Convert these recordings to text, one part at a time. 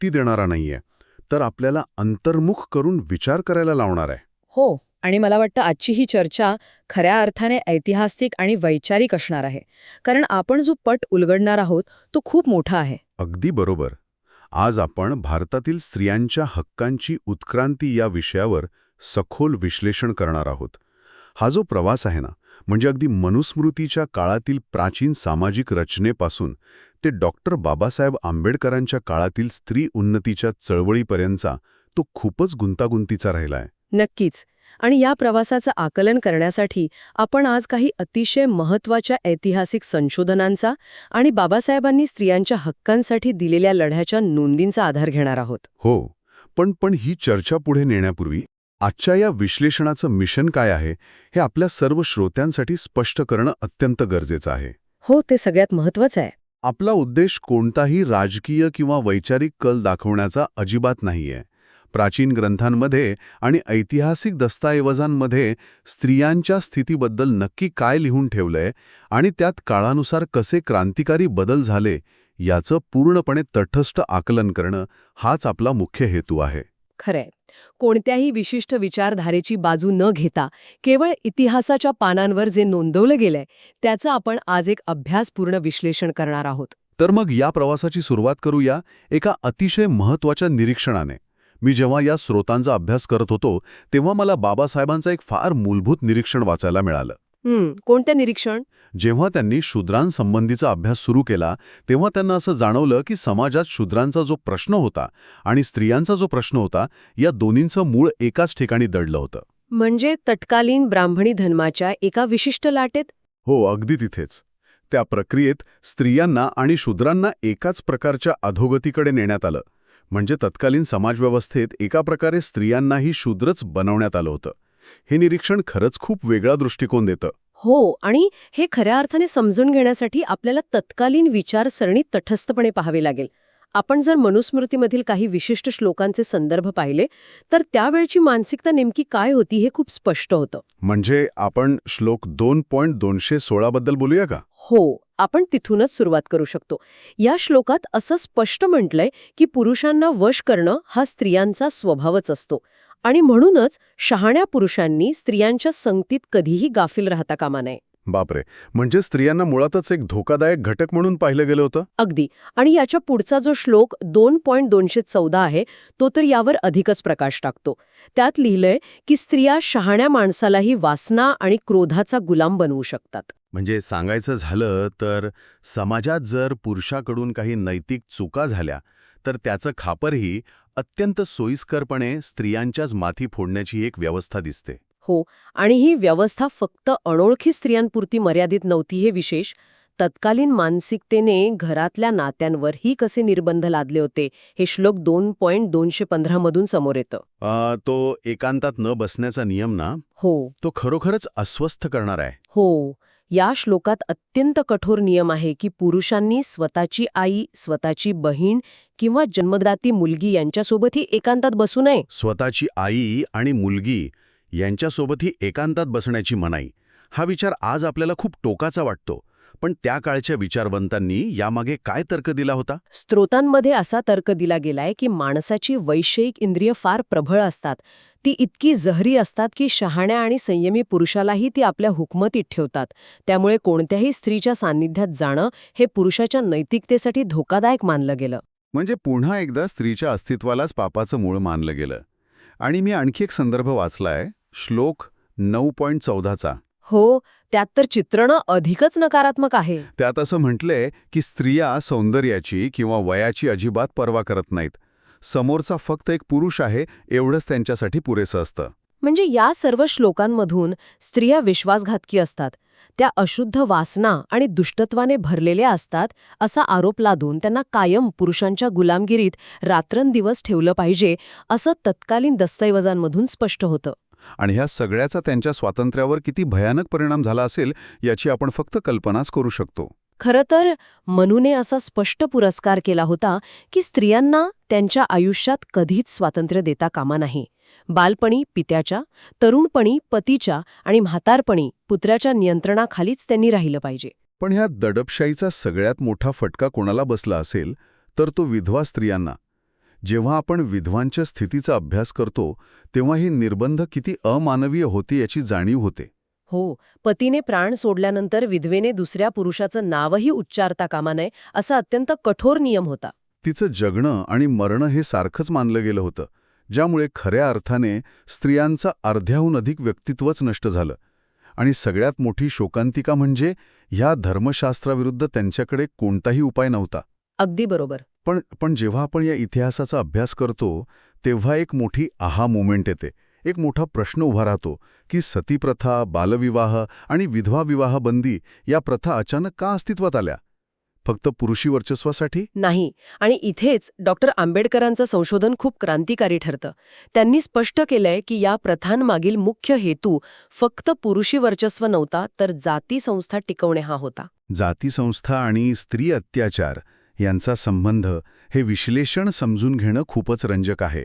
मुक्ती देणारा नाहीये, तर आपल्याला अंतर्मुख करून विचार करायला लावणार आहे. हो, आणि मला वाटतं आजची ही चर्चा खऱ्या अर्थाने ऐतिहासिक आणि वैचारिक असणार आहे. कारण आपण जो पट उलगडणार आहोत तो खूप मोठा आहे. अगदी बरोबर. आज आपण भारतातील स्त्रियांच्या हक्कांची उत्क्रांती या विषयावर सखोल विश्लेषण करणार आहोत. हा जो प्रवास आहे ना, म्हणजे अगदी मनुस्मृतीच्या काळातील प्राचीन सामाजिक रचनेपासून ते डॉक्टर बाबासाहेब आंबेडकरांच्या काळातील स्त्री उन्नतीच्या चळवळीपर्यंतचा तो खूपच गुंतागुंतीचा राहिलाय. नक्कीच. आणि या प्रवासाचं आकलन करण्यासाठी आपण आज काही अतिशय महत्त्वाच्या ऐतिहासिक संशोधनांचा आणि बाबासाहेबांनी स्त्रियांच्या हक्कांसाठी दिलेल्या लढ्याच्या नोंदींचा आधार घेणार आहोत. हो, पण ही चर्चा पुढे नेण्यापूर्वी आजच्या या विश्लेषणाचं मिशन काय आहे हे आपल्या सर्व श्रोत्यांसाठी स्पष्ट करणं अत्यंत गरजेचं आहे. हो, ते सगळ्यात महत्त्वाचं आहे. आपला उद्देश कोणताही राजकीय किंवा वैचारिक कल दाखवण्याचा अजिबात नाहीये. प्राचीन ग्रंथांमध्ये आणि ऐतिहासिक दस्तऐवजांमध्ये स्त्रियांच्या स्थितीबद्दल नक्की काय लिहून ठेवलंय आणि त्यात काळानुसार कसे क्रांतिकारी बदल झाले याचं पूर्णपणे तटस्थ आकलन करणं हाच आपला मुख्य हेतू आहे. खरंय. कोणत्याही विशिष्ट विचारधारेची बाजू न घेता केवळ इतिहासाच्या पानांवर जे नोंदवलं गेलंय त्याचं आपण आज एक अभ्यासपूर्ण विश्लेषण करणार आहोत. तर मग या प्रवासाची सुरुवात करूया एका अतिशय महत्त्वाच्या निरीक्षणाने. मी जेव्हा या स्रोतांचा अभ्यास करत होतो तेव्हा मला बाबासाहेबांचं एक फार मूलभूत निरीक्षण वाचायला मिळालं. कोणतं निरीक्षण? जेव्हा त्यांनी शूद्रांसंबंधीचा अभ्यास सुरू केला तेव्हा त्यांना असं जाणवलं की समाजात शूद्रांचा जो प्रश्न होता आणि स्त्रियांचा जो प्रश्न होता या दोन्हींचं मूळ एकाच ठिकाणी दडलं होतं. म्हणजे तत्कालीन ब्राह्मणी धर्माच्या एका विशिष्ट लाटेत? हो, अगदी तिथेच. त्या प्रक्रियेत स्त्रियांना आणि शूद्रांना एकाच प्रकारच्या अधोगतीकडे नेण्यात आलं. म्हणजे तत्कालीन समाजव्यवस्थेत एका प्रकारे स्त्रियांनाही शूद्रच बनवण्यात आलं होतं. हे निरीक्षण खरंच खूप वेगळा दृष्टिकोन देतं. हो, आणि हे खऱ्या अर्थाने समजून घेण्यासाठी आपल्याला तत्कालीन विचारसरणी तटस्थपणे पाहावी लागेल. आपण जर मनुस्मृतीमधील काही विशिष्ट श्लोकांचे संदर्भ पाहिले तर त्यावेळची मानसिकता नेमकी काय होती हे खूप स्पष्ट होतं. म्हणजे आपण श्लोक 2.216 बद्दल बोलूया का? हो, आपण तिथूनच सुरुवात करू शकतो. या श्लोकात असं स्पष्ट म्हटलंय की पुरुषांना वश करणं हा स्त्रियांचा स्वभावच असतो आणि म्हणूनच शहाण्या पुरुषांनी स्त्रियांच्या संगतीत कधीही गाफील राहता कामा नये. बापरे, म्हणजे स्त्रियांना मुळातच एक धोकादायक घटक म्हणून पाहिलं गेलं होतं. अगदी. आणि याच्या पुढचा जो श्लोक 2.214 आहे तो तर यावर अधिकच प्रकाश टाकतो. त्यात लिहिलंय की स्त्रिया शहाण्या माणसालाही वासना आणि क्रोधाचा गुलाम बनवू शकतात. म्हणजे सांगायचं झालं तर समाजात जर पुरुषाकडून काही नैतिक चुका झाल्या तर त्याचं खापरही अत्यंत सोयीस्करपणे स्त्रियांच्याच माथी फोडण्याची एक व्यवस्था दिसते. हो, आणि ही व्यवस्था फक्त अनोळखी स्त्रियांपुरती मर्यादित नव्हती हे विशेष. तत्कालीन मानसिकतेने घरातल्या नात्यांवरही कसे निर्बंध लादले होते हे श्लोक 2.215 मधून समोर येतं. तो एकांतात न बसण्याचा नियम ना, हो तो खरोखरच अस्वस्थ करणार आहे. हो, या श्लोकात अत्यंत कठोर नियम आहे की पुरुषांनी स्वतःची आई, स्वतःची बहीण किंवा जन्मदाती मुलगी यांच्यासोबतही एकांतात बसू नये. स्वतःची आई आणि मुलगी यांच्यासोबतही एकांतात बसण्याची मनाई. हा विचार आज आपल्याला खूप टोकाचा वाटतो, पण त्या काळच्या विचारवंतांनी यामागे काय तर्क दिला होता? स्त्रोतांमध्ये असा तर्क दिला गेलाय की माणसाची वैषयिक इंद्रिय फार प्रबळ असतात. ती इतकी जहरी असतात की शहाण्या आणि संयमी पुरुषालाही ती आपल्या हुकमतीत ठेवतात. त्यामुळे कोणत्याही स्त्रीच्या सान्निध्यात जाणं हे पुरुषाच्या नैतिकतेसाठी धोकादायक मानलं गेलं. म्हणजे पुन्हा एकदा स्त्रीच्या अस्तित्वालाच पापाचं मूळ मानलं गेलं. आणि मी आणखी एक संदर्भ वाचलाय, श्लोक 9.14चा. हो, त्यात तर चित्रण अधिकच नकारात्मक आहे. त्यात असं म्हटलंय की स्त्रिया सौंदर्याची किंवा वयाची अजिबात पर्वा करत नाहीत. समोरचा फक्त एक पुरुष आहे एवढंच त्यांच्यासाठी पुरेसं असतं. म्हणजे या सर्व श्लोकांमधून स्त्रिया विश्वासघातकी असतात, त्या अशुद्ध वासना आणि दुष्टत्वाने भरलेल्या असतात असा आरोप लादून त्यांना कायम पुरुषांच्या गुलामगिरीत रात्रंदिवस ठेवलं पाहिजे असं तत्कालीन दस्तऐवजांमधून स्पष्ट होतं. आणि ह्या सगळ्याचा त्यांच्या स्वातंत्र्यावर किती भयानक परिणाम झाला असेल याची आपण फक्त कल्पनाच करू शकतो. खरं तर मनूने असा स्पष्ट पुरस्कार केला होता की स्त्रियांना त्यांच्या आयुष्यात कधीच स्वातंत्र्य देता कामा नाही. बालपणी पित्याच्या, तरुणपणी पतीच्या आणि म्हातारपणी पुत्राच्या नियंत्रणाखालीच त्यांनी राहिलं पाहिजे. पण ह्या दडपशाहीचा सगळ्यात मोठा फटका कोणाला बसला असेल तर तो विधवा स्त्रियांना. जेव्हा आपण विधवांच्या स्थितीचा अभ्यास करतो तेव्हा हे निर्बंध किती अमानवीय होते याची जाणीव होते. हो, पतीने प्राण सोडल्यानंतर विधवेने दुसऱ्या पुरुषाचं नावही उच्चारता कामा नये असा अत्यंत कठोर नियम होता. तिचं जगणं आणि मरणं हे सारखंच मानलं गेलं होतं, ज्यामुळे खऱ्या अर्थाने स्त्रियांचं अर्ध्याहून अधिक व्यक्तित्वच नष्ट झालं. आणि सगळ्यात मोठी शोकांतिका म्हणजे ह्या धर्मशास्त्राविरुद्ध त्यांच्याकडे कोणताही उपाय नव्हता. अगदी बरोबर. पण जेव्हा आपण या इतिहासाचा अभ्यास करतो तेव्हा एक मोठी आहा मोमेंट येते. एक मोठा प्रश्न उभा राहतो की सतीप्रथा, बालविवाह आणि विधवा विवाह बंदी या प्रथा अचानक का अस्तित्वात आल्या? फक्त पुरुषी वर्चस्वासाठी? नाही. आणि इथेच डॉक्टर आंबेडकरांचं संशोधन खूप क्रांतिकारी ठरतं. त्यांनी स्पष्ट केलंय की या प्रथांमागील मुख्य हेतू फक्त पुरुषी वर्चस्व नव्हता, तर जाती संस्था टिकवणे हा होता. जातीसंस्था आणि स्त्री अत्याचार यांचा संबंध हे विश्लेषण समजून घेणं खूपच रंजक आहे.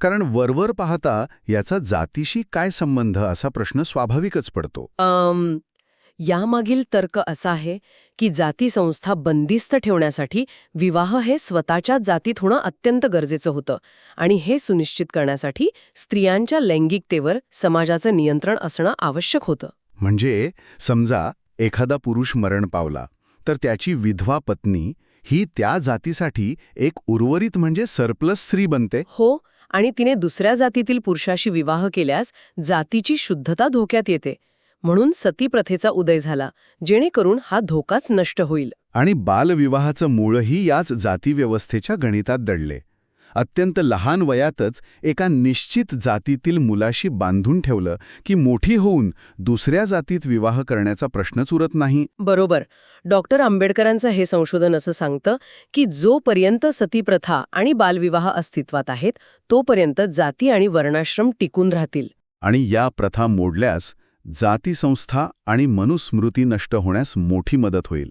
कारण वरवर पाहता याचा जातीशी काय संबंध असा प्रश्न स्वाभाविकच पडतो. यामागील तर्क असा आहे की जाती संस्था बंदिस्त ठेवण्यासाठी विवाह हे स्वतःच्याच जातीत होणं अत्यंत गरजेचं होतं आणि हे सुनिश्चित करण्यासाठी स्त्रियांच्या लैंगिकतेवर समाजाचं नियंत्रण असणं आवश्यक होतं. म्हणजे समजा एखादा पुरुष मरण पावला तर त्याची विधवा पत्नी ही त्या जातीसाठी एक उर्वरित म्हणजे सरप्लस स्त्री बनते. हो, आणि तिने दुसऱ्या जातीतील पुरुषाशी विवाह केल्यास जातीची शुद्धता धोक्यात येते. म्हणून सती प्रथेचा उदय झाला, जेणेकरून हा धोकाच नष्ट होईल. आणि बालविवाहाचं मूळही याच जातीव्यवस्थेच्या गणितात दडले. अत्यंत लहान वयातच एका निश्चित जातीतील मुलाशी बांधून ठेवलं की मोठी होऊन दुसऱ्या जातीत विवाह करण्याचा प्रश्नच उरत नाही. बरोबर. डॉक्टर आंबेडकरांचं हे संशोधन असं सांगतं की जोपर्यंत सतीप्रथा आणि बालविवाह अस्तित्वात आहेत तोपर्यंत जाती आणि वर्णाश्रम टिकून राहतील. आणि या प्रथा मोडल्यास जातीसंस्था आणि मनुस्मृती नष्ट होण्यास मोठी मदत होईल.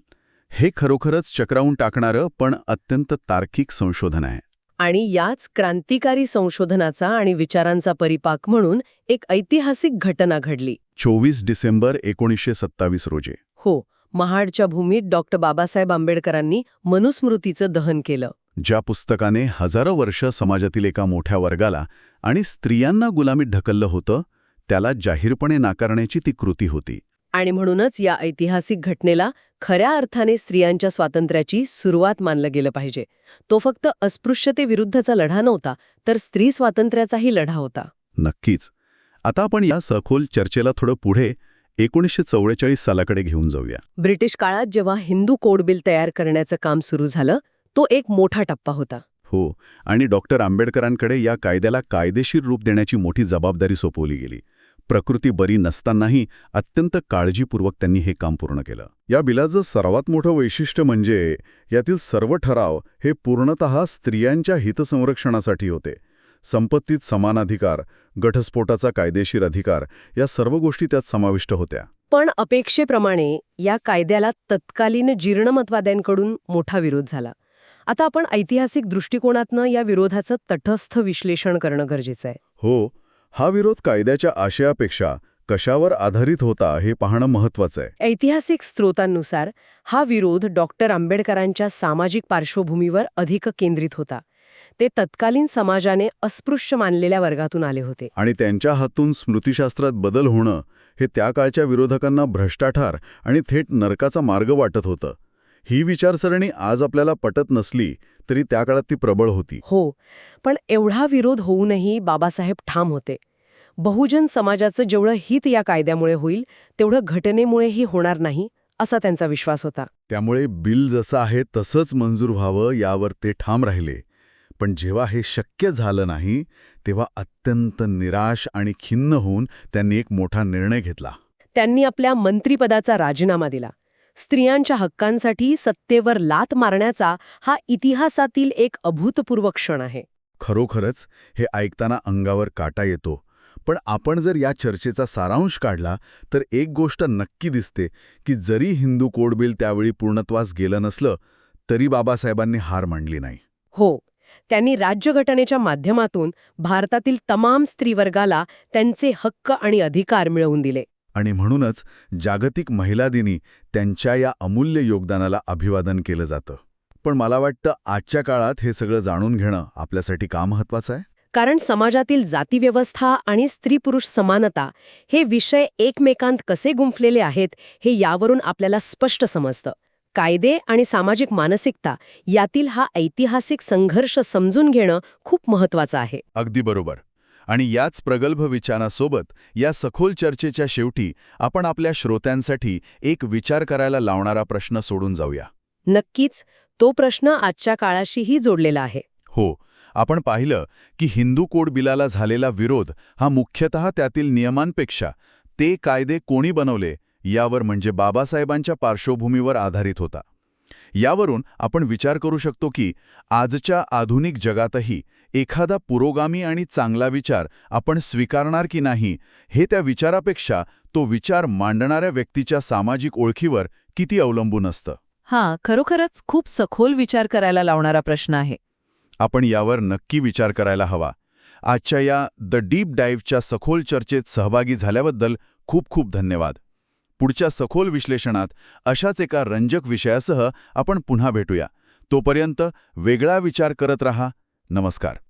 हे खरोखरच चक्रावून टाकणारं पण अत्यंत तार्किक संशोधन आहे. आणि याच क्रांतिकारी संशोधनाचा आणि विचारांचा परिपाक म्हणून एक ऐतिहासिक घटना घडली. 24 डिसेंबर 1927 रोजी. हो, महाडच्या भूमीत डॉक्टर बाबासाहेब आंबेडकरांनी मनुस्मृतीचं दहन केलं. ज्या पुस्तकाने हजारो वर्ष समाजातील एका मोठ्या वर्गाला आणि स्त्रियांना गुलामीत ढकललं होतं त्याला जाहीरपणे नाकारण्याची ती कृती होती. आणि म्हणूनच या ऐतिहासिक घटनेला खऱ्या अर्थाने स्त्रियांच्या स्वातंत्र्याची सुरुवात मानलं गेलं पाहिजे. तो फक्त अस्पृश्यतेविरुद्धचा लढा नव्हता, तर स्त्री स्वातंत्र्याचाही लढा होता. नक्कीच. आता आपण या सखोल चर्चेला थोडं पुढे 1944 सालाकडे घेऊन जाऊया. ब्रिटिश काळात जेव्हा हिंदू कोड बिल तयार करण्याचं काम सुरू झालं, तो एक मोठा टप्पा होता. हो, आणि डॉक्टर आंबेडकरांकडे या कायद्याला कायदेशीर रूप देण्याची मोठी जबाबदारी सोपवली गेली. प्रकृती बरी नसतानाही अत्यंत काळजीपूर्वक त्यांनी हे काम पूर्ण केलं. या बिलाचं सर्वात मोठं वैशिष्ट्य म्हणजे यातील सर्व ठराव हे पूर्णतः स्त्रियांच्या हितसंरक्षणासाठी होते. संपत्तीत समान अधिकार, घटस्फोटाचा कायदेशीर अधिकार या सर्व गोष्टी त्यात समाविष्ट होत्या. पण अपेक्षेप्रमाणे या कायद्याला तत्कालीन जीर्णमतवाद्यांकडून मोठा विरोध झाला. आता आपण ऐतिहासिक दृष्टिकोनातनं या विरोधाचं तटस्थ विश्लेषण करणं गरजेचं आहे. हो, हा विरोध कायद्याच्या आशयापेक्षा कशावर आधारित होता हे पाहणं महत्त्वाचं आहे. ऐतिहासिक स्रोतांनुसार हा विरोध डॉक्टर आंबेडकरांच्या सामाजिक पार्श्वभूमीवर अधिक केंद्रित होता. ते तत्कालीन समाजाने अस्पृश्य मानलेल्या वर्गातून आले होते. आणि त्यांच्या हातून स्मृतिशास्त्रात बदल होणं हे त्या काळच्या विरोधकांना भ्रष्टाचार आणि थेट नरकाचा मार्ग वाटत होतं. ही विचारसरणी आज आपल्याला पटत नसली तरी त्या काळात ती प्रबळ होती. हो, पण एवढा विरोध होऊनही बाबासाहेब ठाम होते. बहुजन समाजाचं जेवढं हित या कायद्यामुळे होईल तेवढं घटनेमुळेही होणार नाही असा त्यांचा विश्वास होता. त्यामुळे बिल जसं आहे तसंच मंजूर व्हावं यावर ते ठाम राहिले. पण जेव्हा हे शक्य झालं नाही तेव्हा अत्यंत निराश आणि खिन्न होऊन त्यांनी एक मोठा निर्णय घेतला. त्यांनी आपल्या मंत्रिपदाचा राजीनामा दिला. स्त्रियांच्या हक्कांसाठी सत्तेवर लाथ मारण्याचा हा इतिहासातील एक अभूतपूर्व क्षण आहे. खरोखरच हे ऐकताना अंगावर काटा येतो. पण आपण जर या चर्चेचा सारांश काढला तर एक गोष्ट नक्की दिसते की जरी हिंदू कोड बिल त्यावेळी पूर्णत्वास गेलं नसलं तरी बाबासाहेबांनी हार मानली नाही. हो, त्यांनी राज्यघटनेच्या माध्यमातून भारतातील तमाम स्त्रीवर्गाला त्यांचे हक्क आणि अधिकार मिळवून दिले. आणि म्हणूनच जागतिक महिला दिनी त्यांच्या या अमूल्य योगदानाला अभिवादन केलं जातं. पण मला वाटतं आजच्या काळात हे सगळं जाणून घेणं आपल्यासाठी का महत्वाचं आहे? कारण समाजातील जातीव्यवस्था आणि स्त्री-पुरुष समानता हे विषय एकमेकांत कसे गुंफलेले आहेत हे यावरून आपल्याला स्पष्ट समजतं. कायदे आणि सामाजिक मानसिकता यातील हा ऐतिहासिक संघर्ष समजून घेणं खूप महत्वाचं आहे. अगदी बरोबर. आणि याच प्रगल्भ विचारासोबत या सखोल चर्चेच्या शेवटी आपण आपल्या श्रोत्यांसाठी एक विचार करायला लावणारा प्रश्न सोडून जाऊया. नक्कीच, तो प्रश्न आजच्या काळाशीही जोडलेला आहे. हो, आपण पाहिलं की हिंदू कोड बिलाला झालेला विरोध हा मुख्यतः त्यातील नियमांपेक्षा ते कायदे कोणी बनवले यावर म्हणजे बाबासाहेबांच्या पार्श्वभूमीवर आधारित होता. यावरून आपण विचार करू शकतो की आजच्या आधुनिक जगातही एखादा पुरोगामी आणि चांगला विचार आपण स्वीकारणार की नाही हे त्या विचारापेक्षा तो विचार मांडणाऱ्या व्यक्तीच्या सामाजिक ओळखीवर किती अवलंबून असतं. हां, खरोखरच खूप सखोल विचार करायला लावणारा प्रश्न आहे. आपण यावर नक्की विचार करायला हवा. आजच्या या द डीप डाईव्हच्या सखोल चर्चेत सहभागी झाल्याबद्दल खूप खूप धन्यवाद. पुढच्या सखोल विश्लेषणात अशाच एका रंजक विषयासह आपण पुन्हा भेटूया. तोपर्यंत वेगळा विचार करत रहा. नमस्कार.